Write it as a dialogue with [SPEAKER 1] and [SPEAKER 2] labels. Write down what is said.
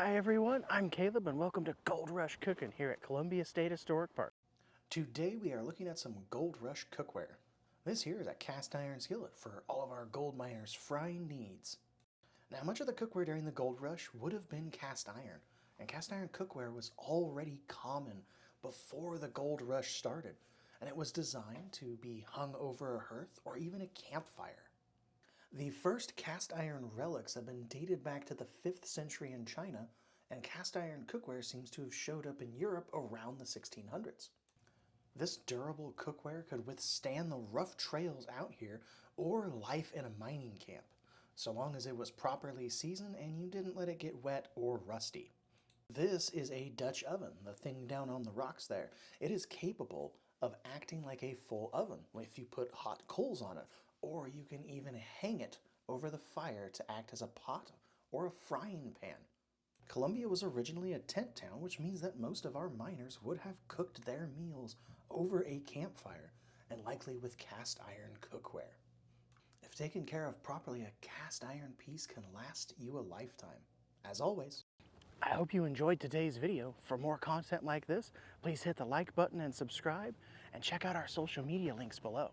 [SPEAKER 1] Hi everyone, I'm Caleb and welcome to Gold Rush Cooking here at Columbia State Historic Park. Today we are looking at some Gold Rush cookware. This here is a cast iron skillet for all of our gold miners' frying needs. Now much of the cookware during the Gold Rush would have been cast iron, and cast iron cookware was already common before the Gold Rush started, and it was designed to be hung over a hearth or even a campfire. The first cast iron relics have been dated back to the 5th century in China, and cast iron cookware seems to have showed up in Europe around the 1600s. This durable cookware could withstand the rough trails out here or life in a mining camp, so long as it was properly seasoned and you didn't let it get wet or rusty. This is a Dutch oven, the thing down on the rocks there. It is capable of acting like a full oven if you put hot coals on it, or you can even hang it over the fire to act as a pot or a frying pan. Columbia was originally a tent town, which means that most of our miners would have cooked their meals over a campfire, and likely with cast iron cookware. If taken care of properly, a cast iron piece can last you a lifetime. As always, I hope you enjoyed today's video. For more content like this, please hit the like button and subscribe, and check out our social media links below.